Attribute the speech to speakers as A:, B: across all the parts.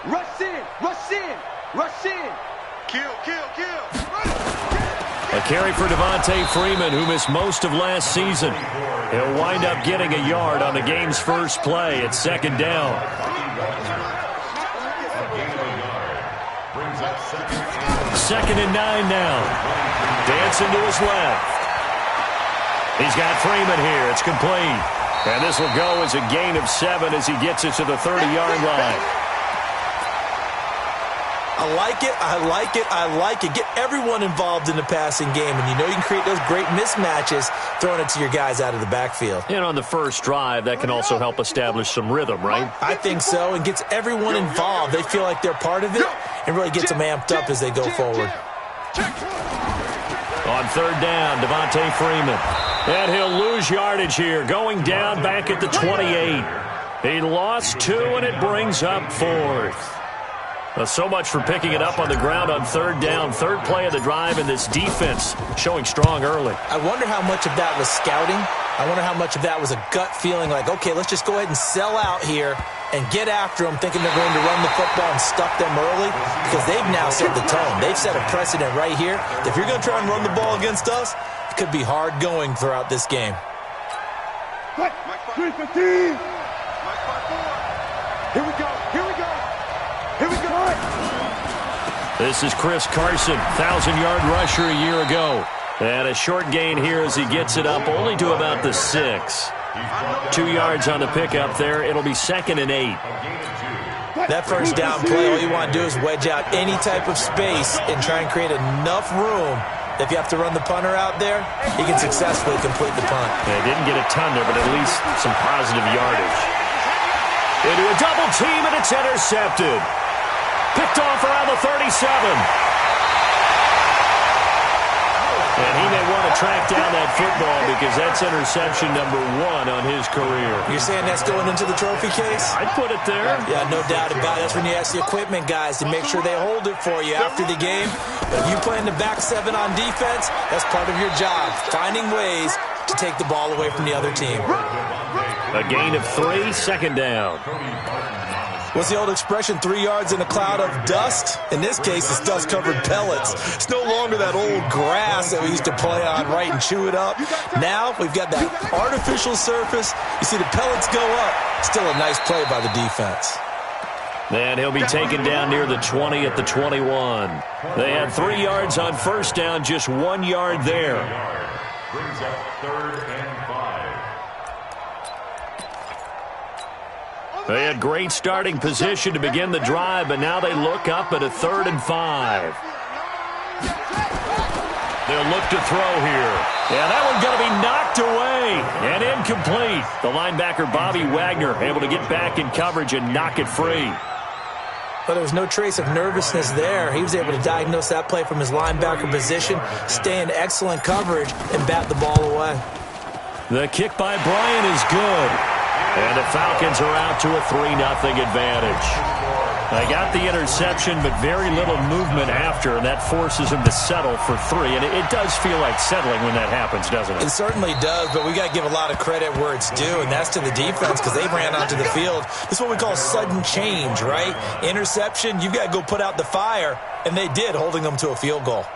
A: Rush in, rush in, rush in. Kill, kill, kill.
B: A carry for Devontae Freeman, who missed most of last season. He'll wind up getting a yard on the game's first play. It's second down. Second and 9 now. Dancing to his left. He's got Freeman here. It's complete. And this will go as a gain of 7 as he gets it to the 30-yard line.
C: I like it, I like it, I like it. Get everyone involved in the passing game, and you know you can create those great mismatches throwing it to your guys out of the backfield.
B: And on the first drive, that can also help establish some rhythm, right?
C: I think so, and gets everyone involved. They feel like they're part of it, and really gets them amped up as they go forward.
B: On third down, Devontae Freeman. And he'll lose yardage here, going down back at the 28. He lost 2, and it brings up 4th. Well, so much for picking it up on the ground on third down. Third play of the drive, and this defense showing strong early.
C: I wonder how much of that was scouting. I wonder how much of that was a gut feeling like, okay, let's just go ahead and sell out here and get after them, thinking they're going to run the football and stuff them early, because they've now set the tone. They've set a precedent right here. If you're going to try and run the ball against us, it could be hard going throughout this game.
A: What? 315. Here we go. Here we go. Here we go.
B: This is Chris Carson, 1,000-yard rusher a year ago. And a short gain here as he gets it up only to about the 6. 2 yards on the pickup there. It'll be second and 8.
C: That first down play, all you want to do is wedge out any type of space and try and create enough room. If you have to run the punter out there, he can successfully complete the punt.
B: Yeah, didn't get a ton there, but at least some positive yardage. Into a double team, and it's intercepted. Picked off around the 37. And he may want to track down that football because that's interception number 1 on his career.
C: You're saying that's going into the trophy case?
B: I'd put it there.
C: Yeah, no doubt about it. That's when you ask the equipment guys to make sure they hold it for you after the game. But if you play in the back 7 on defense, that's part of your job, finding ways to take the ball away from the other team.
B: A gain of 3, second down.
C: What's the old expression, 3 yards in a cloud of dust? In this case, it's dust-covered pellets. It's no longer that old grass that we used to play on, right, and chew it up. Now we've got that artificial surface. You see the pellets go up. Still a nice play by the defense.
B: And he'll be taken down near the 20 at the 21. They had 3 yards on first down, just 1 yard there.
D: Brings up third and 5.
B: They had great starting position to begin the drive, but now they look up at a 3rd and 5. They'll look to throw here. Yeah, that one's going to be knocked away and incomplete. The linebacker, Bobby Wagner, able to get back in coverage and knock it free.
C: But there was no trace of nervousness there. He was able to diagnose that play from his linebacker position, stay in excellent coverage, and bat the ball away.
B: The kick by Bryant is good. And the Falcons are out to a 3-0 advantage. They got the interception, but very little movement after, and that forces them to settle for 3. And it does feel like settling when that happens, doesn't it?
C: It certainly does, but we got to give a lot of credit where it's due, and that's to the defense because they ran onto the field. This is what we call sudden change, right? Interception, you've got to go put out the fire, and they did, holding them to a field goal.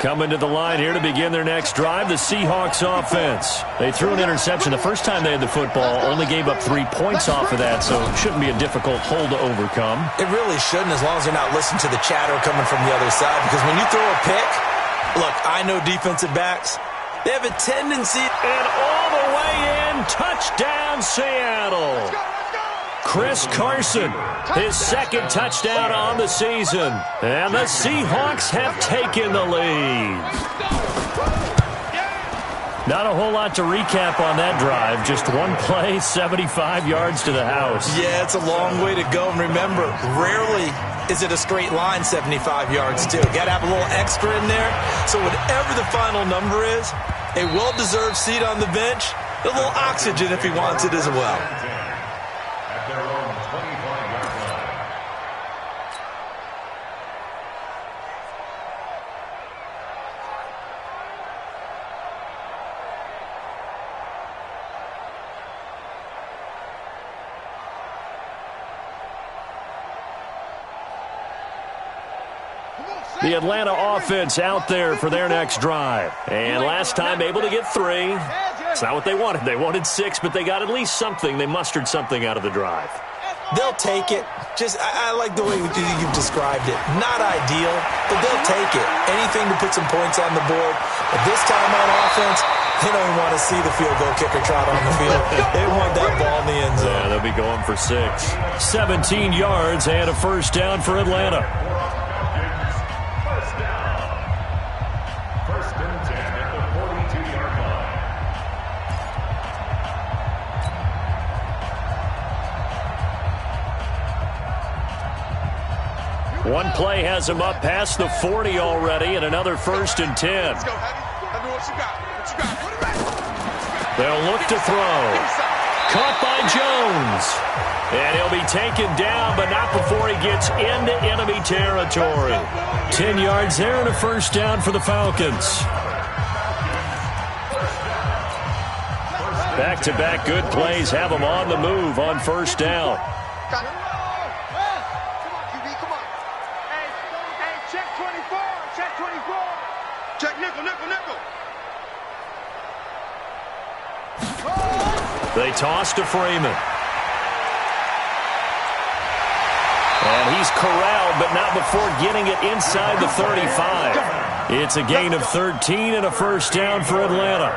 B: Coming to the line here to begin their next drive, the Seahawks offense. They threw an interception the first time they had the football, only gave up 3 points off of that, so it shouldn't be a difficult hole to overcome.
C: It really shouldn't, as long as they're not listening to the chatter coming from the other side, because when you throw a pick, look, I know defensive backs, they have a tendency.
B: And all the way in, touchdown Seattle. Chris Carson, his second touchdown on the season. And the Seahawks have taken the lead. Not a whole lot to recap on that drive. Just one play, 75 yards to the house.
C: Yeah, it's a long way to go. And remember, rarely is it a straight line 75 yards, too. Got to have a little extra in there. So whatever the final number is, A well-deserved seat on the bench. A little oxygen if he wants it as well.
D: At their own 25-yard line.
B: The Atlanta offense out there for their next drive. And last time able to get 3. It's not what they wanted. They wanted 6, but they got at least something. They mustered something out of the drive.
C: They'll take it. I like the way you've described it. Not ideal, but they'll take it. Anything to put some points on the board. But this time on offense, they don't even want to see the field goal kicker trot on the field. They want that ball in the end zone.
B: Yeah, they'll be going for 6. 17 yards and a first down for Atlanta.
D: First and 10 at the 42-yard line.
B: One play has him up past the 40 already, and another first and 10.
A: Let's go, Heavy. I know what you got. What you got? Put it back.
B: They'll look to throw. Caught by Jones. And he'll be taken down, but not before he gets into enemy territory. 10 yards there and a first down for the Falcons. Back-to-back good plays have them on the move on first down.
A: Come on, QB, come on. Hey, check 24. Check 24. Check nickel, nickel, nickel.
B: They toss to Freeman. And he's corralled, but not before getting it inside the 35. It's a gain of 13 and a first down for Atlanta.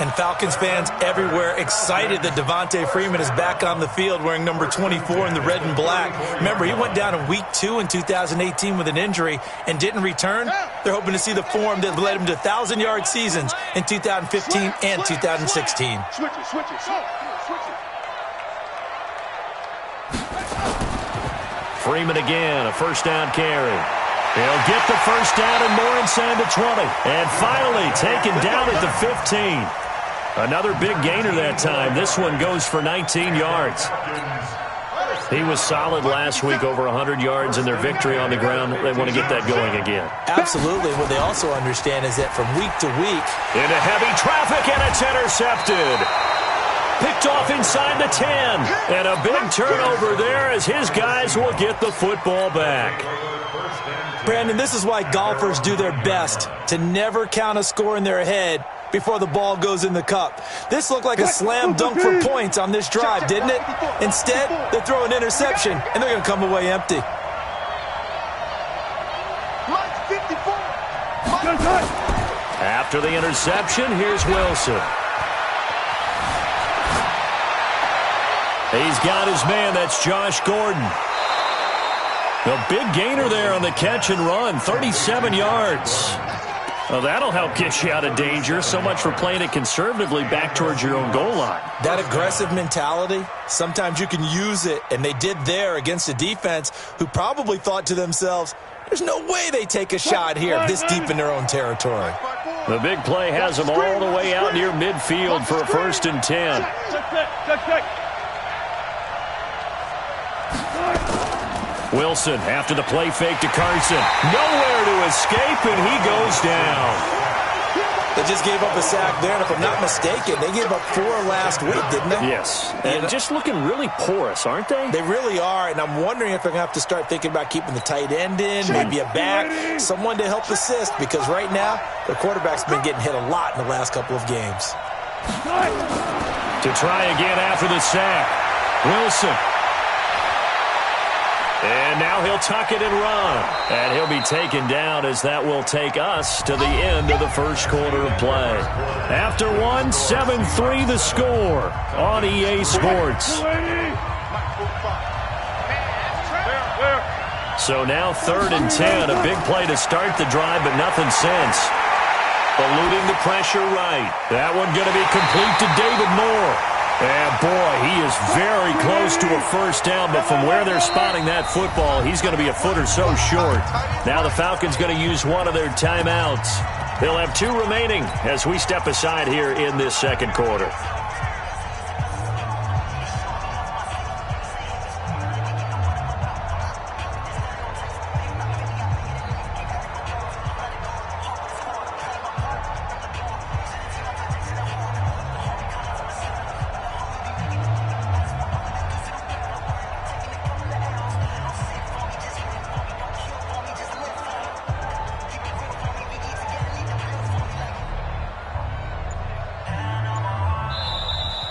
C: And Falcons fans everywhere excited that Devontae Freeman is back on the field wearing number 24 in the red and black. Remember, he went down in week 2 in 2018 with an injury and didn't return. They're hoping to see the form that led him to 1,000-yard seasons in 2015 and 2016.
A: Switch it, switch it, switch it.
B: Freeman again, a first down carry. He'll get the first down and more inside the 20. And finally taken down at the 15. Another big gainer that time. This one goes for 19 yards. He was solid last week, over 100 yards in their victory on the ground. They want to get that going again.
C: Absolutely. What they also understand is that from week to week,
B: into heavy traffic, and it's intercepted. Picked off inside the 10. And a big turnover there as his guys will get the football back.
C: Brandon, this is why golfers do their best to never count a score in their head before the ball goes in the cup. This looked like a slam dunk for points on this drive, didn't it? Instead, they throw an interception, and they're going to come away empty.
B: After the interception, here's Wilson. He's got his man. That's Josh Gordon. A big gainer there on the catch and run, 37 yards. Well, that'll help get you out of danger. So much for playing it conservatively back towards your own goal line.
C: That aggressive mentality, sometimes you can use it, and they did there against a defense who probably thought to themselves, there's no way they take a shot here this deep in their own territory.
B: The big play has them all the way out near midfield for a first and 10. Wilson after the play fake to Carson. Nowhere to escape, and he goes down.
C: They just gave up a sack there, and if I'm not mistaken, they gave up 4 last week, didn't they?
B: Yes, and just looking really porous, aren't they?
C: They really are, and I'm wondering if they're going to have to start thinking about keeping the tight end in, maybe a back, someone to help assist, because right now, their quarterback's been getting hit a lot in the last couple of games.
B: To try again after the sack, Wilson. And now he'll tuck it and run. And he'll be taken down as that will take us to the end of the first quarter of play. After one, 7-3 the score on EA Sports. So now 3rd and 10. A big play to start the drive, but nothing since. Eluding the pressure right. That one going to be complete to David Moore. And, boy, he is very close to a first down, but from where they're spotting that football, he's going to be a foot or so short. Now the Falcons going to use one of their timeouts. They'll have 2 remaining as we step aside here in this second quarter.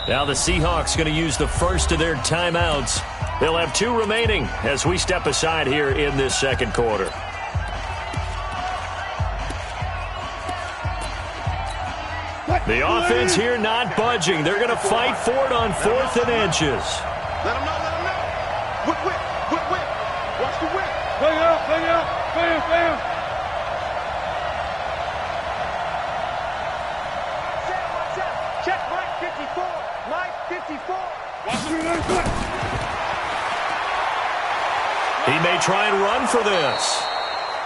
B: Now the Seahawks going to use the first of their timeouts. They'll have 2 remaining as we step aside here in this second quarter. The offense here not budging. They're going to fight for it on 4th and inches.
A: Let them know, let them know. Whip, whip, whip, whip. Watch the whip. Bang out, bang out, bam, bam. Check Mike 54. Mike 54. Watch the
B: He may try and run for this.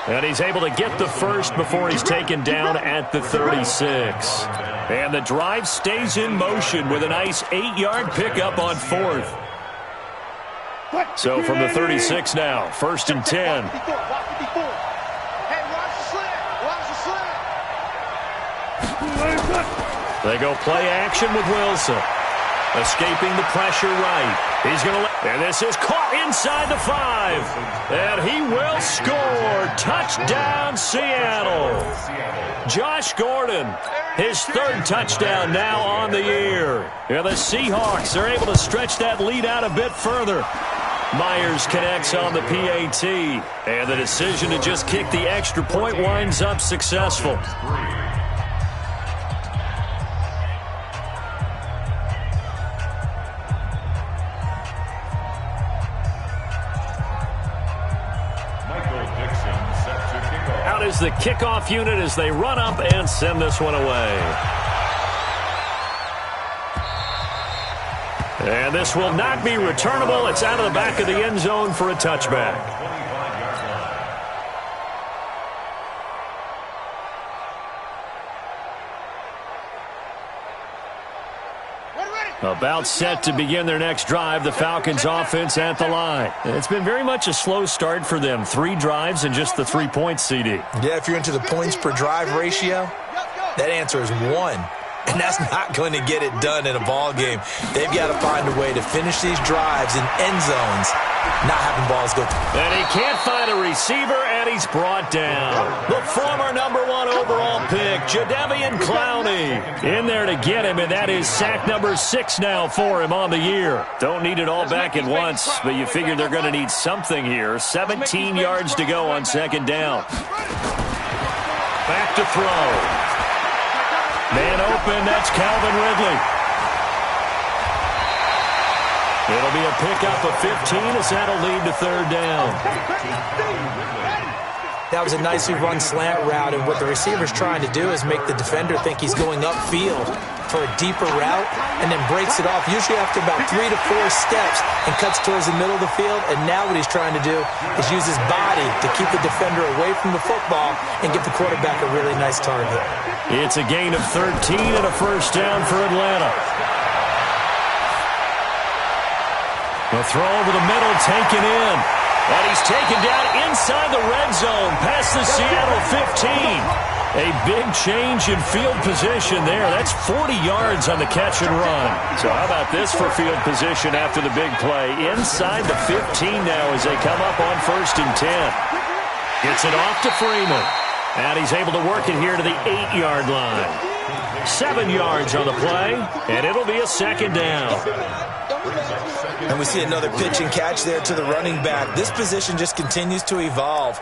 B: And he's able to get the first before he's taken down at the 36. And the drive stays in motion with a nice 8-yard pickup on 4th. So from the 36 now, 1st and 10.
A: Hey, watch the slant. Watch the slant.
B: They go play action with Wilson. Escaping the pressure right. He's going to let... And this is caught inside the 5. And he will score. Touchdown, Seattle. Josh Gordon, his 3rd touchdown now on the year. And the Seahawks are able to stretch that lead out a bit further. Myers connects on the PAT. And the decision to just kick the extra point winds up successful. Out is the kickoff unit as they run up and send this one away. And this will not be returnable. It's out of the back of the end zone for a touchback. About set to begin their next drive, the Falcons offense at the line. It's been very much a slow start for them. 3 drives and just the 3 points, CD.
C: Yeah, if you're into the points per drive ratio, that answer is 1. And that's not going to get it done in a ball game. They've got to find a way to finish these drives in end zones, not having balls go.
B: And he can't find a receiver, and he's brought down. The former #1 overall pick, Jadeveon Clowney, in there to get him, and that is sack number 6 now for him on the year. Don't need it all back at once, but you figure they're going to need something here. 17 yards to go on 2nd down. Back to throw. Man open, that's Calvin Ridley. It'll be a pickup of 15 as that'll lead to 3rd down.
C: That was a nicely run slant route, and what the receiver's trying to do is make the defender think he's going upfield for a deeper route and then breaks it off, usually after about 3 to 4 steps, and cuts towards the middle of the field. And now what he's trying to do is use his body to keep the defender away from the football and give the quarterback a really nice target.
B: It's a gain of 13 and a 1st down for Atlanta. The throw over the middle taken in. And he's taken down inside the red zone past the Seattle 15. A big change in field position there. That's 40 yards on the catch and run. So how about this for field position after the big play? Inside the 15 now as they come up on 1st and 10. Gets it off to Freeman. And he's able to work it here to the 8-yard line. 7 yards on the play, and it'll be a 2nd down.
C: And we see another pitch and catch there to the running back. This position just continues to evolve.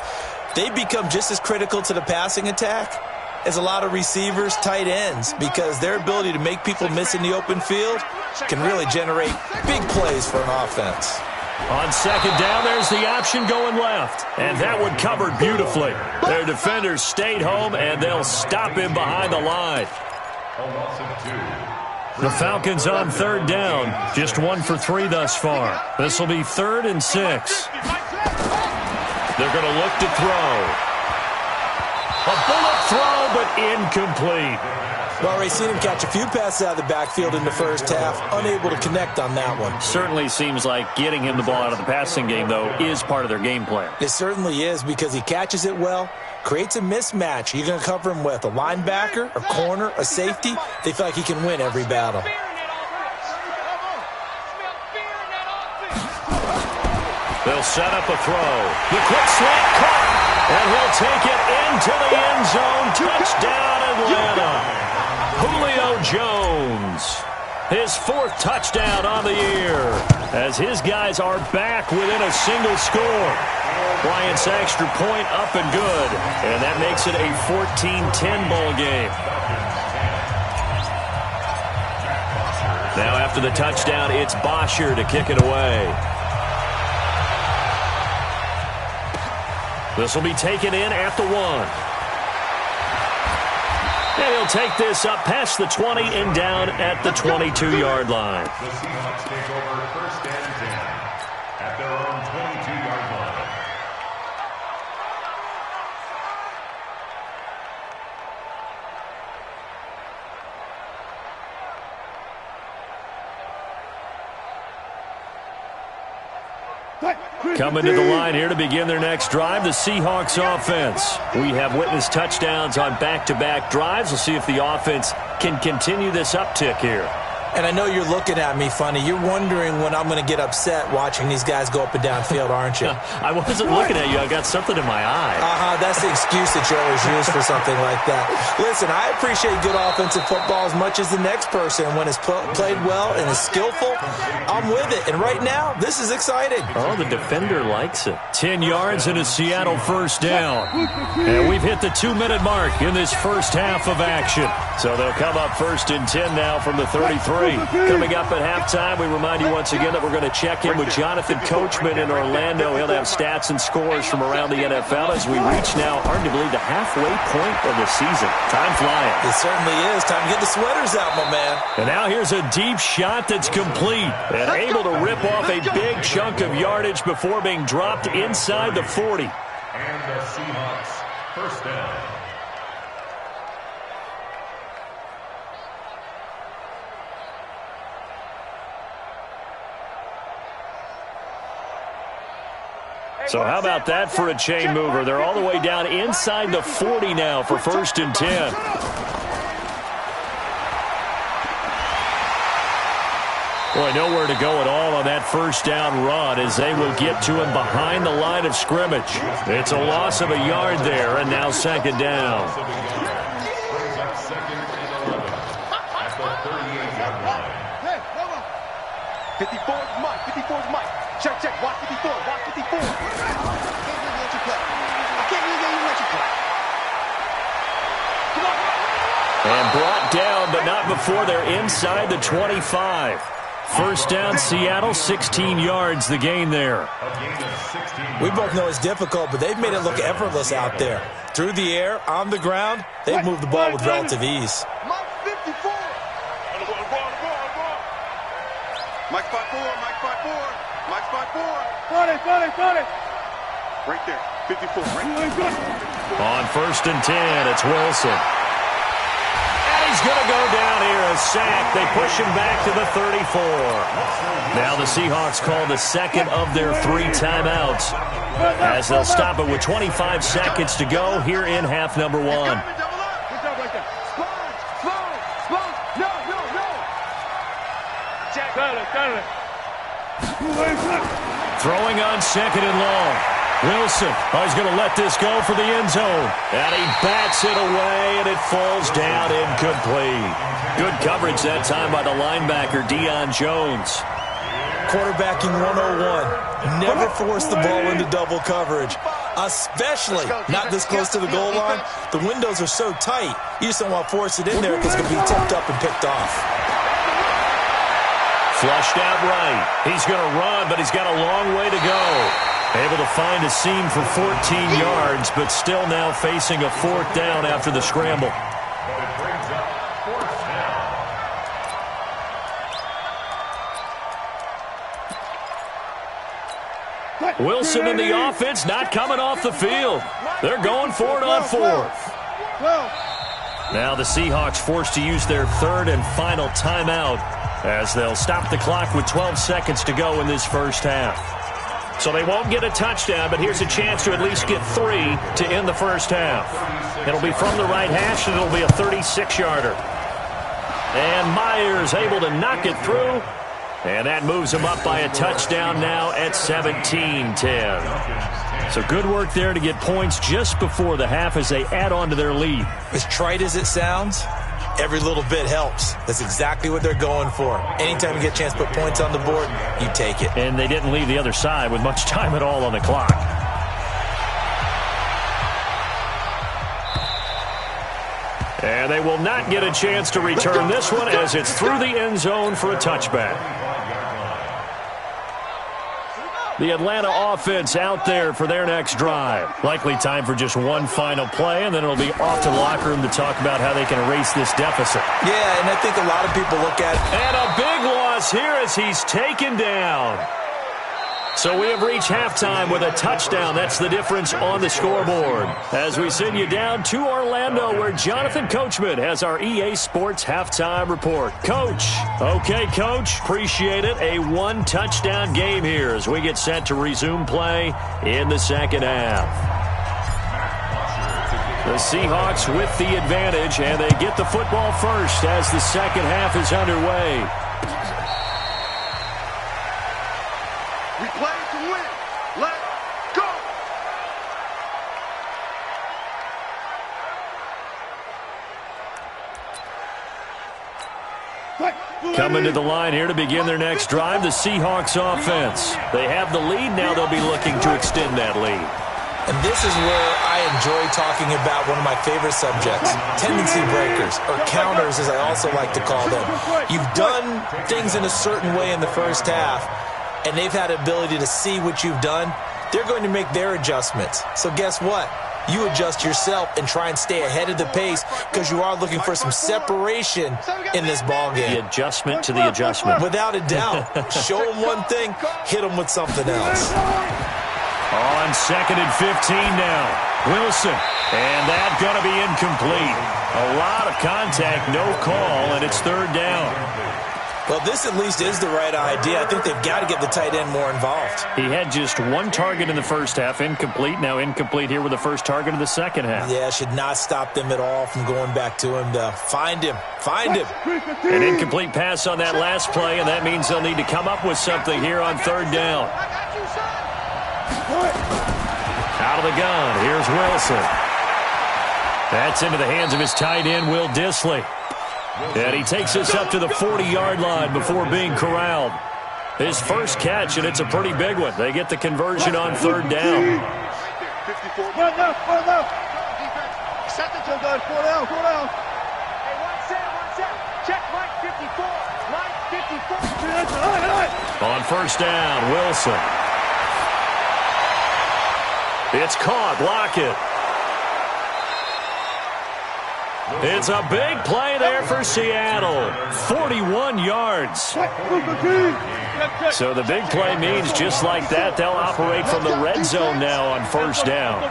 C: They become just as critical to the passing attack as a lot of receivers, tight ends, because their ability to make people miss in the open field can really generate big plays for an offense.
B: On 2nd down, there's the option going left. And that one covered beautifully. Their defenders stayed home, and they'll stop him behind the line. The Falcons on 3rd down, just 1 for 3 thus far. This will be 3rd and 6. They're going to look to throw. A Bullet throw, but incomplete.
C: Well, Ray, seen him catch a few passes out of the backfield in the first half, unable to connect on that one.
B: Certainly seems like getting him the ball out of the passing game, though, is part of their game plan.
C: It certainly is, because he catches it well, creates a mismatch. You're going to cover him with a linebacker, a corner, a safety. They feel like he can win every battle.
B: They'll set up a throw. The quick slant cut, and he'll take it into the end zone. Touchdown, Atlanta. Julio Jones, his 4th touchdown on the year, as his guys are back within a single score. Bryant's extra point up and good, and that makes it a 14-10 ball game. Now after the touchdown, it's Bosher to kick it away. This will be taken in at the 1. And he'll take this up past the 20 and down at the 22-yard line.
D: The Seahawks take over 1st and 10 at their own 22-yard line.
B: Coming to the line here to begin their next drive, the Seahawks offense. We have witnessed touchdowns on back-to-back drives. We'll see if the offense can continue this uptick here.
C: And I know you're looking at me funny. You're wondering when I'm going to get upset watching these guys go up and down field, aren't you?
B: I wasn't looking at you. I got something in my eye.
C: That's the excuse that you always use for something like that. Listen, I appreciate good offensive football as much as the next person. When it's played well and is skillful, I'm with it. And right now, this is exciting.
B: Oh, the defender likes it. 10 yards and a Seattle first down. And we've hit the 2-minute mark in this first half of action. So they'll come up 1st and 10 now from the 33. Coming up at halftime, we remind you once again that we're going to check in with Jonathan Coachman in Orlando. He'll have stats and scores from around the NFL as we reach now, hard to believe, the halfway point of the season. Time flying.
C: It certainly is. Time to get the sweaters out, my man.
B: And now here's a deep shot that's complete and able to rip off a big chunk of yardage before being dropped inside the 40.
D: And the Seahawks, 1st down.
B: So how about that for a chain mover? They're all the way down inside the 40 now for 1st and 10. Boy, nowhere to go at all on that first down run as they will get to him behind the line of scrimmage. It's a loss of a yard there, and now 2nd down.
D: Brings up 2nd and 11 at the 38-yard line.
A: Hey, hold on. 54 is Mike. 54 is Mike. Check. Watch 54. Watch 54. I can't even let you play. I can't even let you play. Come on.
B: And brought down, but not before they're inside the 25. First down, Seattle, 16 yards, the gain there.
C: We both know it's difficult, but they've made it look effortless out there. Through the air, on the ground, they've moved the ball with relative ease.
A: Mike 54. Mike 54. Mike 54. Mike 54. 40. Right there. 54. Right there.
B: On 1st and 10, it's Wilson. He's going to go down here, a sack. They push him back to the 34. Now the Seahawks call the 2nd of their 3 timeouts as they'll stop it with 25 seconds to go here in half number 1.
A: Good job right there. Slow. No. Jack. Got it.
B: Throwing on 2nd and long. Wilson, he's going to let this go for the end zone. And he bats it away, and it falls down incomplete. Good coverage that time by the linebacker, Deion Jones.
C: Quarterbacking 101. Never force the ball into double coverage, especially not this close to the goal line. The windows are so tight, you just don't want to force it in there because it's going to be tipped up and picked off.
B: Flushed out right. He's going to run, but he's got a long way to go. Able to find a seam for 14 yards, but still now facing a 4th down after the scramble.
D: But it brings up 4th
B: down. Wilson and the offense not coming off the field. They're going for it on 4th. Now the Seahawks forced to use their third and final timeout as they'll stop the clock with 12 seconds to go in this first half. So they won't get a touchdown, but here's a chance to at least get 3 to end the first half. It'll be from the right hash, and it'll be a 36-yarder. And Myers able to knock it through, and that moves them up by a touchdown now at 17-10. So good work there to get points just before the half as they add on to their lead.
C: As trite as it sounds, every little bit helps. That's exactly what they're going for. Anytime you get a chance to put points on the board, you take it.
B: And they didn't leave the other side with much time at all on the clock. And they will not get a chance to return this one as it's through the end zone for a touchback. The Atlanta offense out there for their next drive. Likely time for just one final play, and then it'll be off to the locker room to talk about how they can erase this deficit.
C: Yeah, and I think a lot of people look at it.
B: And a big loss here as he's taken down. So we have reached halftime with a touchdown. That's the difference on the scoreboard. As we send you down to Orlando, where Jonathan Coachman has our EA Sports halftime report. Coach. Okay, Coach. Appreciate it. A one-touchdown game here as we get set to resume play in the second half. The Seahawks with the advantage, and they get the football first as the second half is underway.
A: We play to win. Let's go.
B: Coming to the line here to begin their next drive, the Seahawks offense. They have the lead. Now they'll be looking to extend that lead.
C: And this is where I enjoy talking about one of my favorite subjects, tendency breakers, or counters as I also like to call them. You've done things in a certain way in the first half, and they've had the ability to see what you've done. They're going to make their adjustments. So guess what? You adjust yourself and try and stay ahead of the pace because you are looking for some separation in this ballgame.
B: The adjustment to the adjustment.
C: Without a doubt. Show them one thing, hit them with something else.
B: On 2nd and 15 now. Wilson. And that's going to be incomplete. A lot of contact, no call, and it's third down.
C: Well, this at least is the right idea. I think they've got to get the tight end more involved.
B: He had just one target in the first half, incomplete. Now incomplete here with the first target of the second half.
C: Yeah, should not stop them at all from going back to him to find him. Find him.
B: An incomplete pass on that last play, and that means they'll need to come up with something here on third down. Out of the gun, here's Wilson. That's into the hands of his tight end, Will Dissly. And he takes us up to the 40-yard line before being corralled. His first catch, and it's a pretty big one. They get the conversion on third down.
A: Set it to him, guys. Four down. Hey, one set. Check Mike 54. Mike 54.
B: On first down, Wilson. It's caught. Lockett. It's a big play there for Seattle. 41 yards. So the big play means just like that, they'll operate from the red zone now on first down.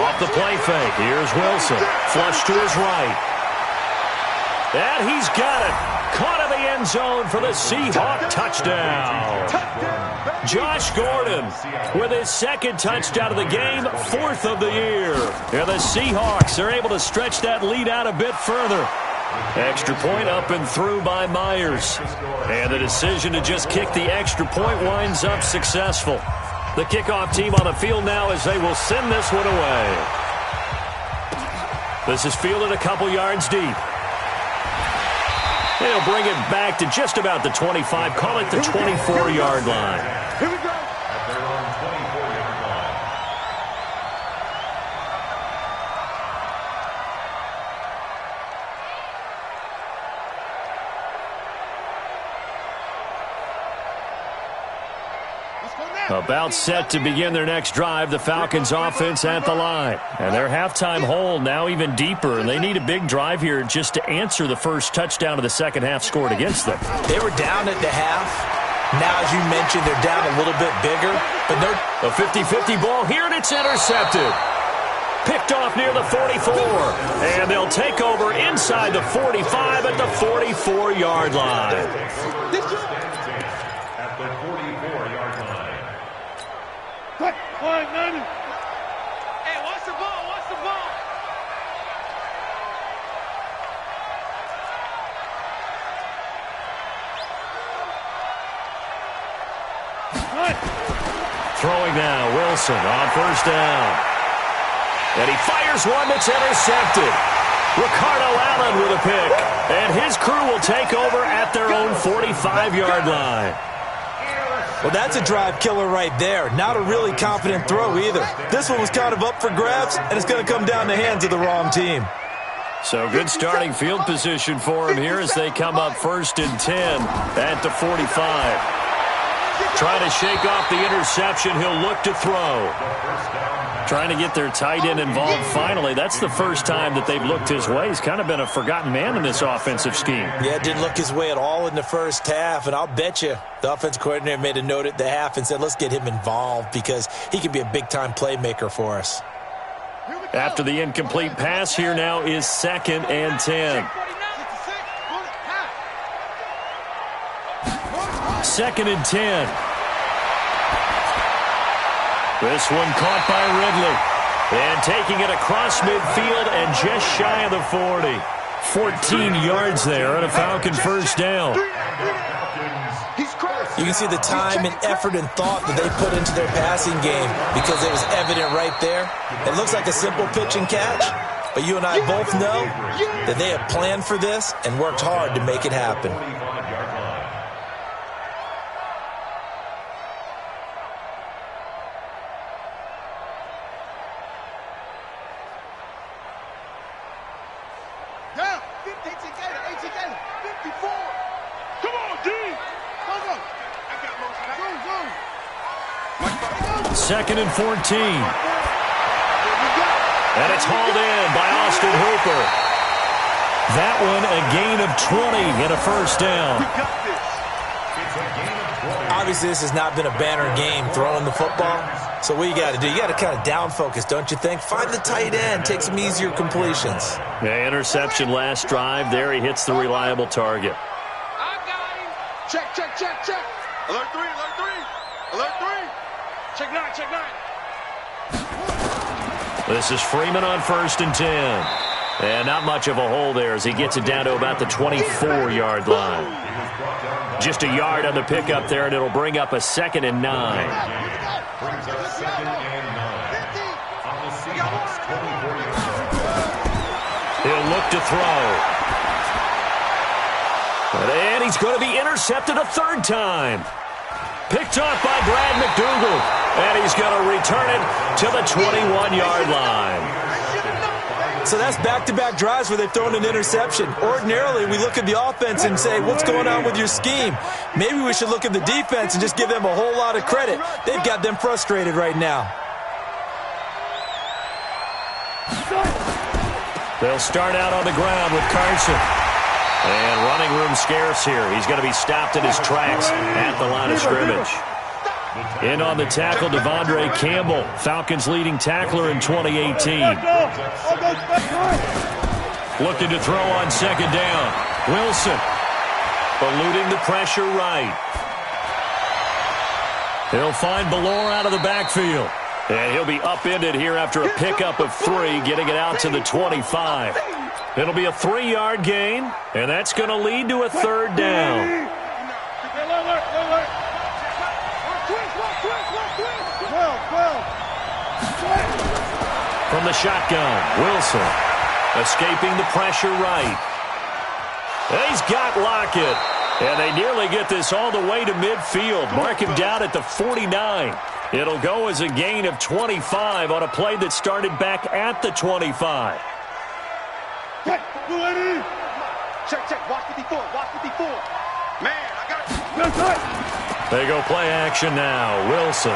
B: Off the play fake. Here's Wilson. Flush to his right. And he's got it. Caught in the end zone for the Seahawk touchdown. Josh Gordon with his second touchdown of the game, fourth of the year. And the Seahawks are able to stretch that lead out a bit further. Extra point up and through by Myers. And the decision to just kick the extra point winds up successful. The kickoff team on the field now as they will send this one away. This is fielded a couple yards deep. They'll bring it back to just about the 25, call it the 24-yard line.
A: Here we go.
D: At their own 24-yard line.
B: About set to begin their next drive, the Falcons offense at the line. And their halftime hole now even deeper, and they need a big drive here just to answer the first touchdown of the second half scored against them.
C: They were down at the half. Now, as you mentioned, they're down a little bit bigger. But no.
B: A 50-50 ball here, and it's intercepted. Picked off near the 44. And they'll take over inside the 45 at the 44-yard line.
D: At the 44-yard line.
A: Hey, watch the ball, watch the ball.
B: Throwing now, Wilson on first down. And he fires one that's intercepted. Ricardo Allen with a pick. And his crew will take over at their own 45-yard line.
C: Well, that's a drive killer right there. Not a really confident throw either. This one was kind of up for grabs, and it's going to come down the hands of the wrong team.
B: So good starting field position for him here as they come up 1st and 10 at the 45. Trying to shake off the interception. He'll look to throw. Trying to get their tight end involved finally. That's the first time that they've looked his way. He's kind of been a forgotten man in this offensive scheme.
C: Yeah, didn't look his way at all in the first half, and I'll bet you the offensive coordinator made a note at the half and said, let's get him involved because he can be a big-time playmaker for us.
B: After the incomplete pass, here now is 2nd and 10. 2nd and 10. This one caught by Ridley. And taking it across midfield and just shy of the 40. 14 yards there on a Falcon first down.
C: You can see the time and effort and thought that they put into their passing game because it was evident right there. It looks like a simple pitch and catch, but you and I both know that they have planned for this and worked hard to make it happen.
B: Second and 14. And it's hauled in by Austin Hooper. That one a gain of 20 and a first down.
C: Obviously, this has not been a banner game throwing the football. So what you got to do, you got to kind of down focus, don't you think? Find the tight end, take some easier completions.
B: Yeah, interception last drive. There he hits the reliable target.
A: I got him. Check, check, check, check. Alert 3, alert 3. Alert 3. Check 9, check 9.
B: This is Freeman on 1st and 10. And not much of a hole there as he gets it down to about the 24-yard line. Just a yard on the pickup there, and it'll bring up a 2nd and 9.
D: Brings up 2nd and 9. On the Seahawks 24-yard line.
B: He'll look to throw. And he's going to be intercepted a 3rd time. Picked off by Brad McDougal. And he's going to return it to the 21-yard line.
C: So that's back-to-back drives where they've thrown an interception. Ordinarily, we look at the offense and say, what's going on with your scheme? Maybe we should look at the defense and just give them a whole lot of credit. They've got them frustrated right now.
B: They'll start out on the ground with Carson. And running room scarce here. He's going to be stopped in his tracks at the line of scrimmage. In on the tackle, Devondre Campbell, Falcons' leading tackler in 2018. Looking to throw on 2nd down. Wilson eluding the pressure right. He'll find Ballore out of the backfield. And he'll be upended here after a pickup of 3, getting it out to the 25. It'll be a 3-yard gain, and that's going to lead to a 3rd down. From the shotgun, Wilson escaping the pressure right. And he's got Lockett, and they nearly get this all the way to midfield. Mark him down at the 49. It'll go as a gain of 25 on a play that started back at the 25.
A: Check, check, watch 54, watch 54. Man, I got you.
B: They go play action now. Wilson.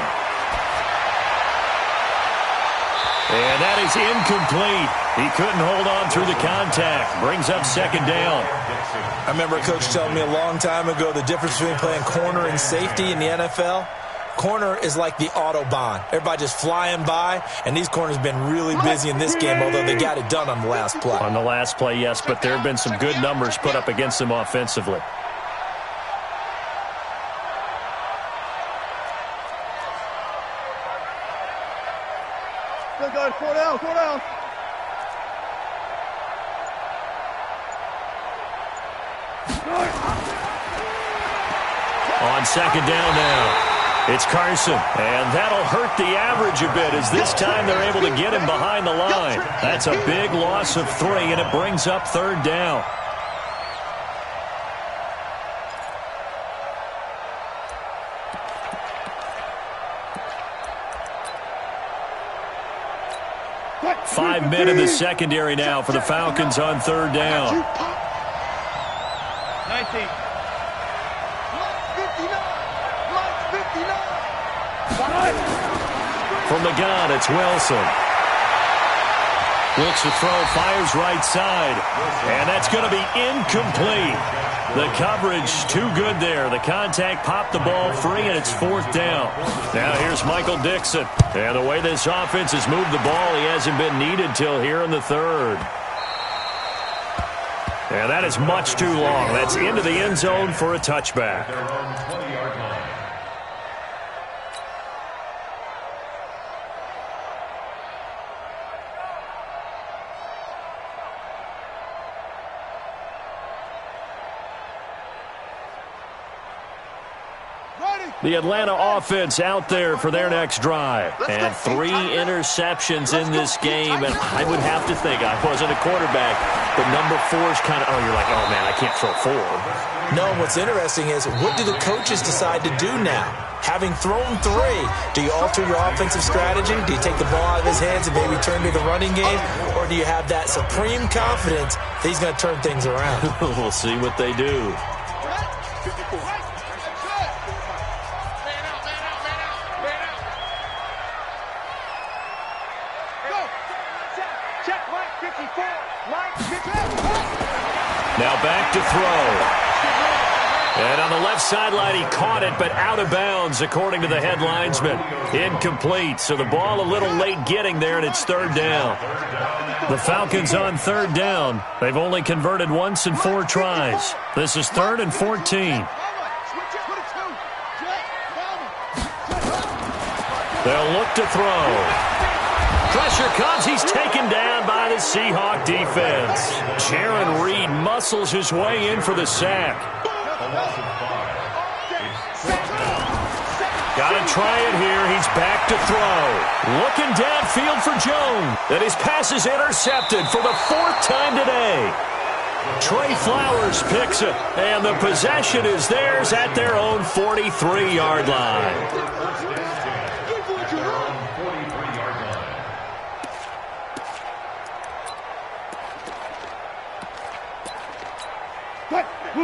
B: And that is incomplete. He couldn't hold on through the contact. Brings up 2nd down.
C: I remember a coach telling me a long time ago the difference between playing corner and safety in the NFL Corner is like the Autobahn. Everybody just flying by, and these corners have been really busy in this game, although they got it done on the last play.
B: On the last play, yes, but there have been some good numbers put up against them offensively.
A: Still going, 4 down, 4 down.
B: On second down now. It's Carson, and that'll hurt the average a bit as this time they're able to get him behind the line. That's a big loss of 3, and it brings up third down. Five men in the secondary now for the Falcons on third down.
A: 19.
B: From the gun, it's Wilson. Looks to throw, fires right side, and that's going to be incomplete. The coverage too good there. The contact popped the ball free, and it's fourth down. Now here's Michael Dixon. And the way this offense has moved the ball, he hasn't been needed till here in the third. And that is much too long. That's into the end zone for a touchback. The Atlanta offense out there for their next drive. And 3 interceptions in this game. And I would have to think, I wasn't a quarterback, but number 4 is kind of, oh, you're like, oh, man, I can't throw 4.
C: No, what's interesting is, what do the coaches decide to do now? Having thrown 3, do you alter your offensive strategy? Do you take the ball out of his hands and maybe turn to the running game? Or do you have that supreme confidence that he's going to turn things around?
B: We'll see what they do. Now back to throw. And on the left sideline, he caught it, but out of bounds, according to the head linesman. Incomplete, so the ball a little late getting there, and it's third down. The Falcons on third down. They've only converted once in 4 tries. This is 3rd and 14. They'll look to throw. Pressure comes. He's taken down by the Seahawk defense. Jaron Reed muscles his way in for the sack. Got to try it here. He's back to throw. Looking downfield for Jones. And his pass is intercepted for the 4th time today. Trey Flowers picks it. And the possession is theirs at their own 43-yard line.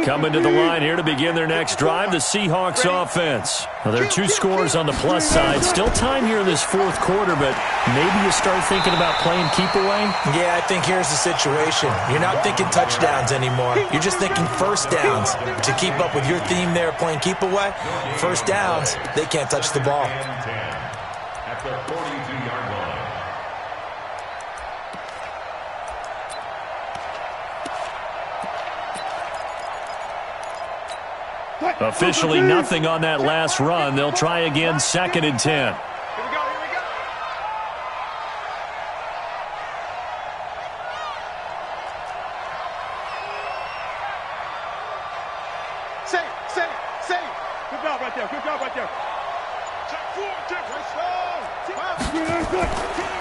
B: Coming to the line here to begin their next drive, the Seahawks offense. Well, there are 2 scores on the plus side. Still time here in this 4th quarter, but maybe you start thinking about playing keep away?
C: Yeah, I think here's the situation. You're not thinking touchdowns anymore. You're just thinking first downs. To keep up with your theme there, playing keep away, first downs, they can't touch the ball.
D: At the 42-yard line.
B: Officially nothing on that last run. They'll try again, 2nd and 10.
A: Here we go, here we go. Save. Good job right there. Check 4,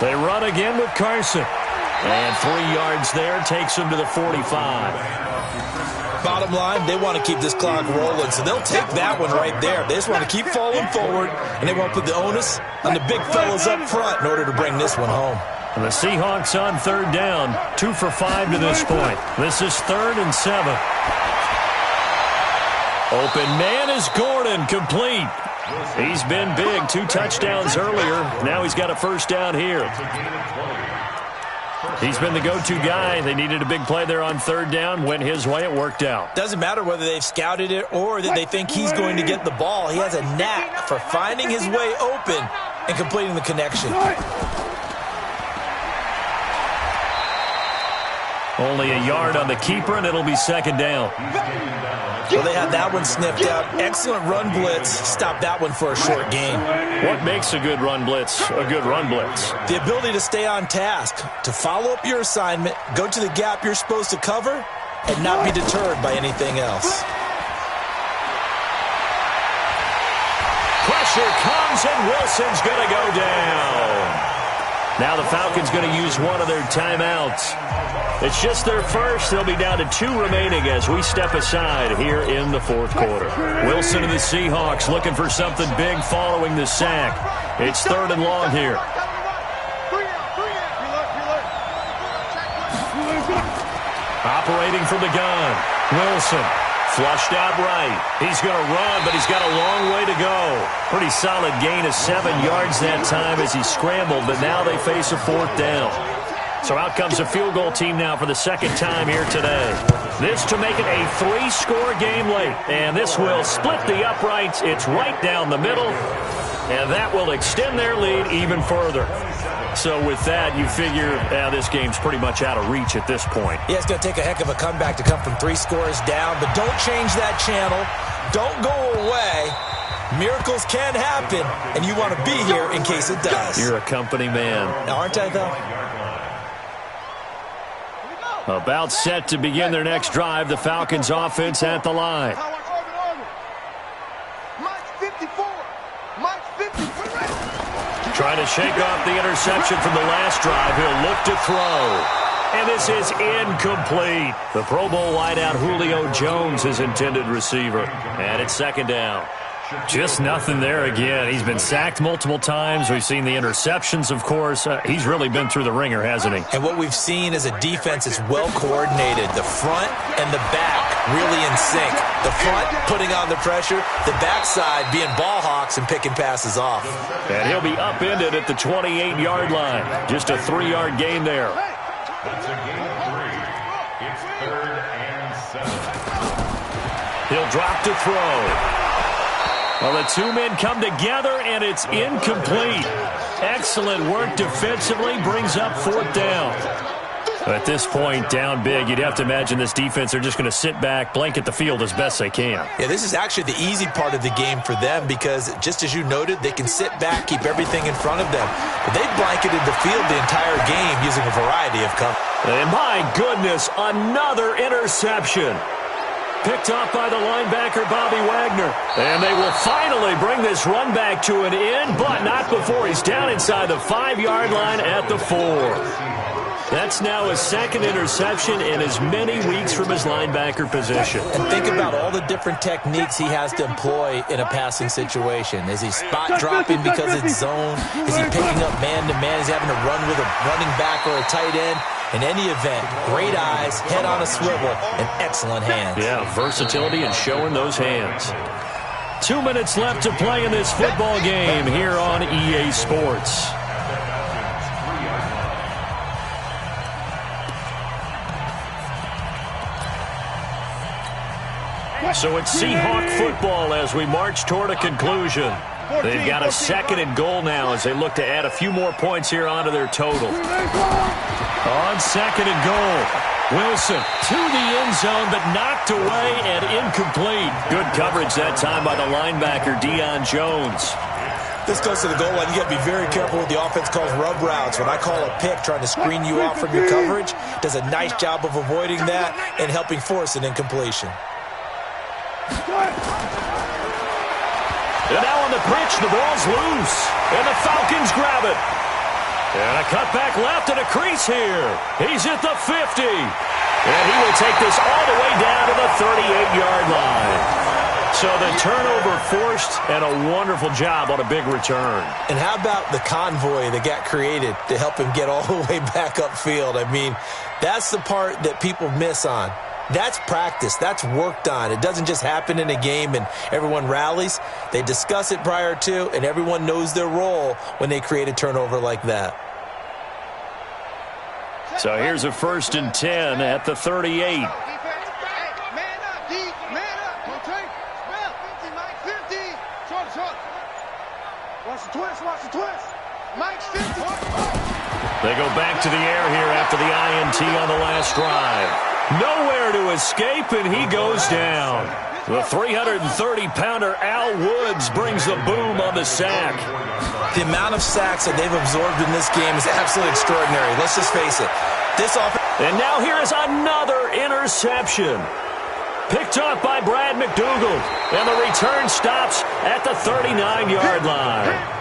B: They run again with Carson. And 3 yards there takes them to the 45.
C: Bottom line, they want to keep this clock rolling, so they'll take that one right there. They just want to keep falling forward, and they want to put the onus on the big fellas up front in order to bring this one home.
B: And the Seahawks on third down, 2 for 5 to this point. This is 3rd and 7. Open man is Gordon, complete. He's been big, 2 touchdowns earlier. Now he's got a first down here. He's been the go-to guy. They needed a big play there on third down. Went his way. It worked out.
C: Doesn't matter whether they've scouted it or that they think he's going to get the ball. He has a knack for finding his way open and completing the connection.
B: Only a yard on the keeper, and it'll be second down.
C: Well, they had that one sniffed out. Excellent run blitz. Stopped that one for a short gain.
B: What makes a good run blitz a good run blitz?
C: The ability to stay on task, to follow up your assignment, go to the gap you're supposed to cover, and not be deterred by anything else.
B: Pressure comes, and Wilson's going to go down. Now the Falcons going to use one of their timeouts. It's just their first. They'll be down to 2 remaining as we step aside here in the fourth quarter. Wilson and the Seahawks looking for something big following the sack. It's third and long here. Operating from the gun. Wilson. Flushed out right. He's going to run, but he's got a long way to go. Pretty solid gain of 7 yards that time as he scrambled, but now they face a fourth down. So out comes a field goal team now for the second time here today. This to make it a 3-score game late. And this will split the uprights. It's right down the middle. And that will extend their lead even further. So with that, you figure this game's pretty much out of reach at this point.
C: Yeah, it's going to take a heck of a comeback to come from 3 scores down. But don't change that channel. Don't go away. Miracles can happen. And you want to be here in case it does.
B: You're a company man.
C: Now, aren't I, though?
B: About set to begin their next drive. The Falcons offense at the line. Trying to shake off the interception from the last drive. He'll look to throw. And this is incomplete. The Pro Bowl wideout Julio Jones, his intended receiver. And it's second down. Just nothing there again. He's been sacked multiple times. We've seen the interceptions, of course. He's really been through the ringer, hasn't he?
C: And what we've seen is a defense that's well coordinated. The front and the back really in sync. The front putting on the pressure. The backside being ball hawks and picking passes off.
B: And he'll be upended at the 28-yard line. Just a 3-yard gain there.
D: That's a gain of 3. It's 3rd and 7.
B: He'll drop to throw. Well, the 2 men come together, and it's incomplete. Excellent work defensively, brings up fourth down. At this point, down big, you'd have to imagine this defense are just going to sit back, blanket the field as best they can.
C: Yeah, this is actually the easy part of the game for them because, just as you noted, they can sit back, keep everything in front of them. But they've blanketed the field the entire game using a variety of cover.
B: And my goodness, another interception. Picked off by the linebacker, Bobby Wagner. And they will finally bring this run back to an end, but not before he's down inside the 5-yard line at the 4. That's now his second interception in as many weeks from his linebacker position.
C: And think about all the different techniques he has to employ in a passing situation. Is he spot dropping because it's zone? Is he picking up man-to-man? Is he having to run with a running back or a tight end? In any event, great eyes, head on a swivel, and excellent hands.
B: Yeah, versatility and showing those hands. 2 minutes left to play in this football game here on EA Sports. So it's Seahawk football as we march toward a conclusion. They've got a 2nd and goal now as they look to add a few more points here onto their total. On 2nd and goal, Wilson to the end zone, but knocked away and incomplete. Good coverage that time by the linebacker, Deion Jones.
C: This goes to the goal line. You got to be very careful with the offense calls rub routes. When I call a pick trying to screen you off from your coverage, does a nice job of avoiding that and helping force an incompletion.
B: And now on the pitch, the ball's loose, and the Falcons grab it. And a cutback left and a crease here. He's at the 50. And he will take this all the way down to the 38-yard line. So the turnover forced, and a wonderful job on a big return.
C: And how about the convoy that got created to help him get all the way back upfield? I mean, that's the part that people miss on. That's practice. That's worked on. It doesn't just happen in a game and everyone rallies. They discuss it prior to, and everyone knows their role when they create a turnover like that.
B: So here's a 1st and 10 at the 38.
A: Man up, D. Man up. Rotate. 50, Mike, 50. Short. Watch the twist. Mike, 50.
B: They go back to the air here after the INT on the last drive. Nowhere to escape, and he goes down. The 330-pounder Al Woods brings the boom on the sack.
C: The amount of sacks that they've absorbed in this game is absolutely extraordinary. Let's just face it. This offense.
B: And now here is another interception. Picked up by Brad McDougal. And the return stops at the 39-yard line.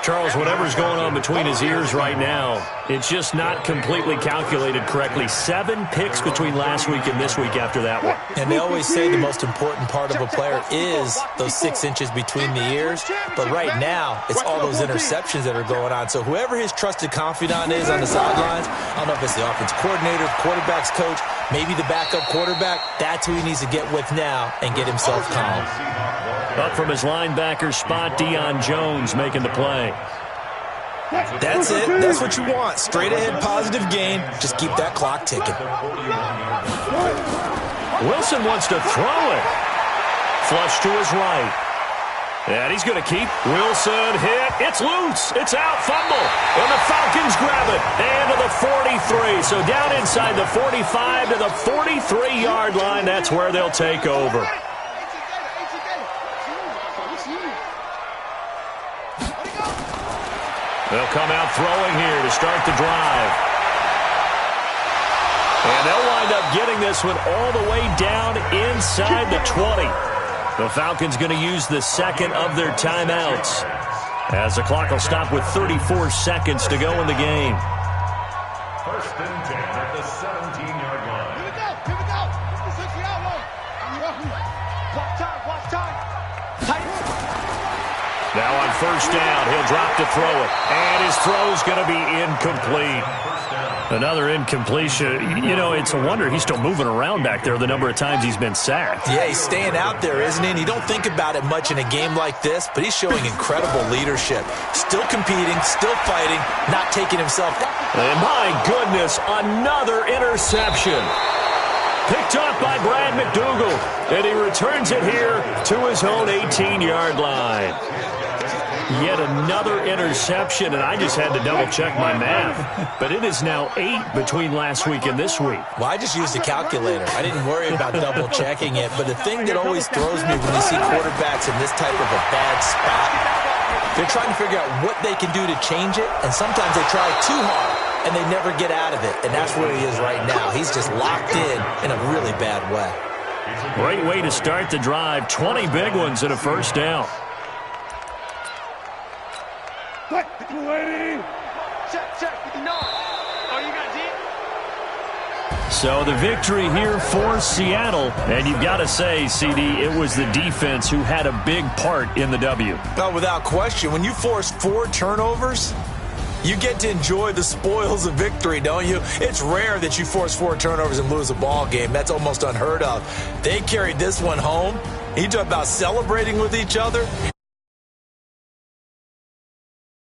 B: Charles, whatever's going on between his ears right now, it's just not completely calculated correctly. 7 picks between last week and this week after that one.
C: And they always say the most important part of a player is those 6 inches between the ears. But right now, it's all those interceptions that are going on. So whoever his trusted confidant is on the sidelines, I don't know if it's the offense coordinator, quarterback's coach, maybe the backup quarterback, that's who he needs to get with now and get himself calm.
B: Up from his linebacker spot, Deion Jones making the play.
C: That's it. That's what you want. Straight ahead, positive gain. Just keep that clock ticking.
B: Wilson wants to throw it. Flush to his right. And he's going to keep. Wilson hit. It's loose. It's out. Fumble. And the Falcons grab it. And to the 43. So down inside the 45 to the 43-yard line. That's where they'll take over. They'll come out throwing here to start the drive. And they'll wind up getting this one all the way down inside the 20. The Falcons going to use the second of their timeouts, as the clock will stop with 34 seconds to go in the game.
D: 1st and 10 at the 17-yard line.
A: Here we go. This is the outlaw. Watch time. Tight.
B: Now on 1st down, he'll drop to throw it. And his throw's going to be incomplete. Another incompletion. You know, it's a wonder he's still moving around back there the number of times he's been sacked.
C: Yeah, he's staying out there, isn't he? And you don't think about it much in a game like this, but he's showing incredible leadership. Still competing, still fighting, not taking himself down.
B: And my goodness, another interception. Picked up by Brad McDougal. And he returns it here to his own 18-yard line. Yet another interception, and I just had to double-check my math. But it is now 8 between last week and this week.
C: Well, I just used a calculator. I didn't worry about double-checking it. But the thing that always throws me when you see quarterbacks in this type of a bad spot, they're trying to figure out what they can do to change it, and sometimes they try too hard, and they never get out of it. And that's where he is right now. He's just locked in a really bad way.
B: Great way to start the drive. 20 big ones and a 1st down.
A: Check. No. Oh, you got deep?
B: So the victory here for Seattle. And you've got to say, CD, it was the defense who had a big part in the W.
C: No, without question. When you force 4 turnovers, you get to enjoy the spoils of victory, don't you? It's rare that you force 4 turnovers and lose a ball game. That's almost unheard of. They carried this one home. You talk about celebrating with each other.